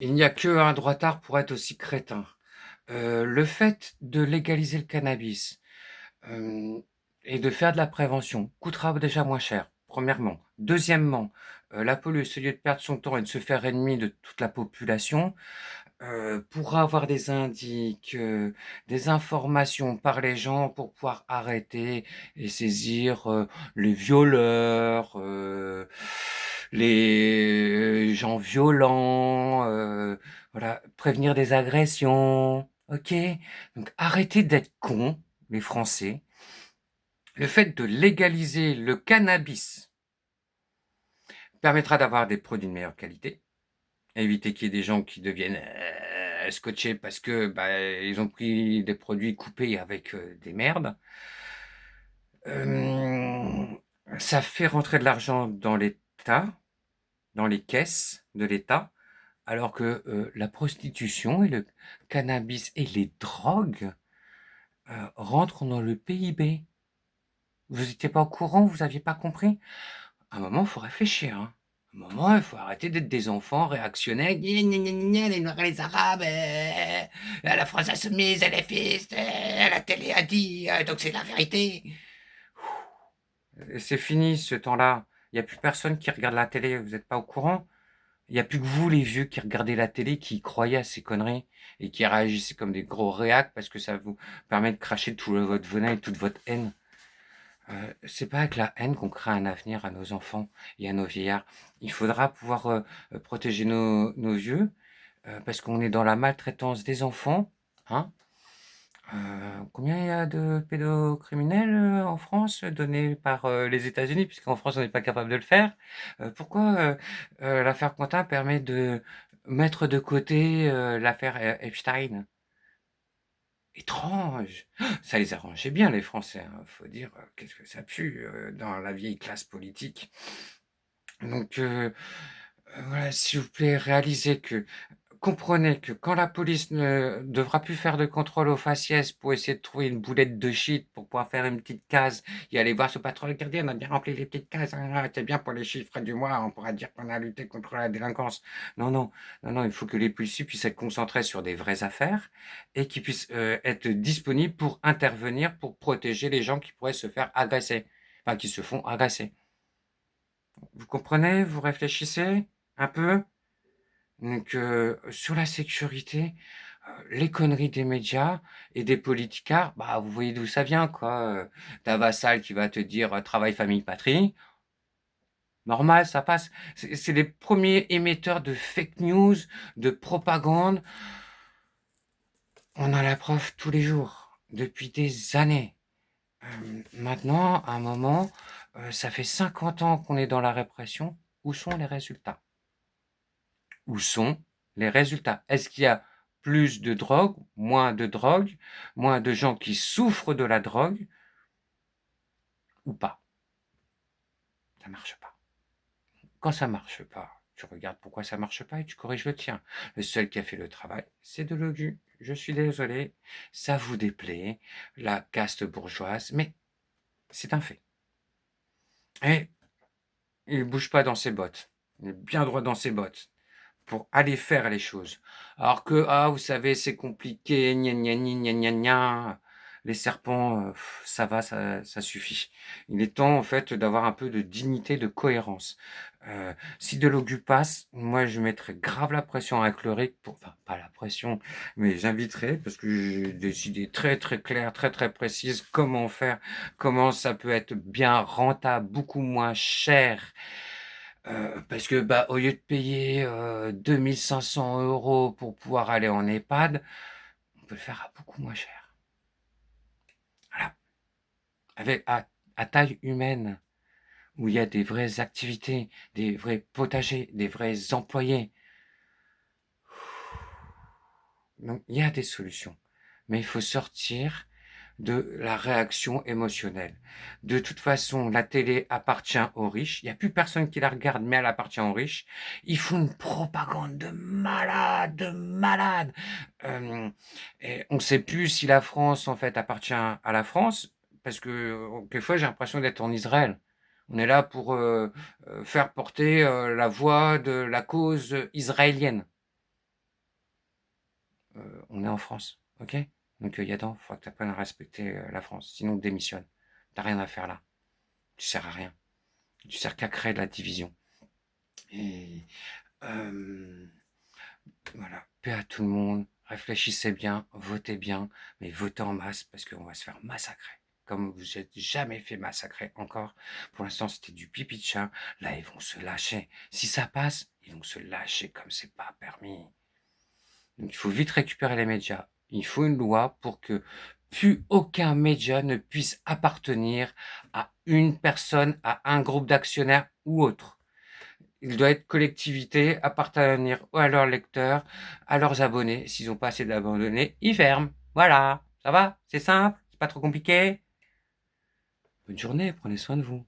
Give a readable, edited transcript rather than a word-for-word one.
Il n'y a qu'un droitard pour être aussi crétin. Le fait de légaliser le cannabis, hem et de faire de la prévention coûtera déjà moins cher, premièrement. Deuxièmement, la police, au lieu de perdre son temps et de se faire ennemi de toute la population, pourra avoir des indices, des informations par les gens pour pouvoir arrêter et saisir, les violeurs, les gens violents, voilà, prévenir des agressions, OK? Donc arrêtez d'être cons, les Français. Le fait de légaliser le cannabis permettra d'avoir des produits de meilleure qualité, éviter qu'il y ait des gens qui deviennent scotchés parce que bah, ils ont pris des produits coupés avec des merdes. Euh, Ça fait rentrer de l'argent dans l'État, dans les caisses de l'État, alors que la prostitution et le cannabis et les drogues rentrent dans le PIB. Vous n'étiez pas au courant, vous n'aviez pas compris? À un moment, il faut réfléchir, hein. À un moment, il faut arrêter d'être des enfants réactionnaires. Gna, gna, gna, gna, les Noirs et les Arabes, la France insoumise, elle est fils, la télé a dit, donc c'est la vérité. C'est fini ce temps-là. Il n'y a plus personne qui regarde la télé, vous n'êtes pas au courant? Il n'y a plus que vous, les vieux, qui regardez la télé, qui croyaient à ces conneries et qui réagissez comme des gros réacs parce que ça vous permet de cracher tout votre venin et toute votre haine. C'est pas avec la haine qu'on crée un avenir à nos enfants et à nos vieillards. Il faudra pouvoir protéger nos vieux parce qu'on est dans la maltraitance des enfants. Hein. Combien il y a de pédocriminels en France donnés par les États-Unis, puisqu'en France on n'est pas capable de le faire. Pourquoi l'affaire Quentin permet de mettre de côté l'affaire Epstein? Étrange. Ça les arrangeait bien, les Français, hein. Faut dire, qu'est-ce que ça pue dans la vieille classe politique. Donc, voilà, s'il vous plaît, réalisez que, comprenez que quand la police ne devra plus faire de contrôle aux faciès pour essayer de trouver une boulette de shit pour pouvoir faire une petite case et aller voir ce patron, regardez, on a bien rempli les petites cases, hein, c'est bien pour les chiffres du mois, on pourra dire qu'on a lutté contre la délinquance. Non, non, non, non, il faut que les policiers puissent être concentrés sur des vraies affaires et qu'ils puissent être disponibles pour intervenir, pour protéger les gens qui pourraient se faire agresser, enfin qui se font agresser. Vous comprenez? Vous réfléchissez un peu? Donc, sur la sécurité, les conneries des médias et des politicards, bah, vous voyez d'où ça vient, quoi. Ta Vassal qui va te dire travail, famille, patrie. Normal, ça passe. C'est les premiers émetteurs de fake news, de propagande. On a la preuve tous les jours, depuis des années. Maintenant, à un moment, ça fait 50 ans qu'on est dans la répression. Où sont les résultats? Où sont les résultats? Est-ce qu'il y a plus de drogue, moins de gens qui souffrent de la drogue ou pas? Ça marche pas. Quand ça marche pas, tu regardes pourquoi ça marche pas et tu corriges le tien. Le seul qui a fait le travail, c'est de Delogu. Je suis désolé, ça vous déplaît, la caste bourgeoise, mais c'est un fait. Et il bouge pas dans ses bottes. Il est bien droit dans ses bottes pour aller faire les choses. Alors que, ah, vous savez, c'est compliqué, gna gna gna gna gna gna. Les serpents, ça va, ça suffit. Il est temps, en fait, d'avoir un peu de dignité, de cohérence. Si de l'augu passe, moi, je mettrai grave la pression avec le RIC pour, enfin, pas la pression, mais j'inviterai, parce que j'ai des idées très, très claires, très, très précises, comment faire, comment ça peut être bien rentable, beaucoup moins cher, parce que bah, au lieu de payer 2 500 € pour pouvoir aller en EHPAD, on peut le faire à beaucoup moins cher. Voilà. Avec, à taille humaine, où il y a des vraies activités, des vrais potagers, des vrais employés. Donc il y a des solutions. Mais il faut sortir de la réaction émotionnelle. De toute façon, la télé appartient aux riches. Il n'y a plus personne qui la regarde, mais elle appartient aux riches. Ils font une propagande de malade, de malade. Et on ne sait plus si la France, en fait, appartient à la France, parce que quelquefois, j'ai l'impression d'être en Israël. On est là pour faire porter la voix de la cause israélienne. on est en France, ok? Donc, Yadan, il faudra que tu apprennes à respecter la France. Sinon, démissionne. T'as rien à faire là. Tu sers à rien. Tu sers qu'à créer de la division. Et voilà, paix à tout le monde. Réfléchissez bien, votez bien, mais votez en masse parce qu'on va se faire massacrer. Comme vous n'êtes jamais fait massacrer encore. Pour l'instant, c'était du pipi de chat. Là, ils vont se lâcher. Si ça passe, ils vont se lâcher comme c'est pas permis. Donc, il faut vite récupérer les médias. Il faut une loi pour que plus aucun média ne puisse appartenir à une personne, à un groupe d'actionnaires ou autre. Il doit être collectivité, appartenir à leurs lecteurs, à leurs abonnés. S'ils n'ont pas assez d'abonnés, ils ferment. Voilà, ça va, c'est simple, c'est pas trop compliqué. Bonne journée, prenez soin de vous.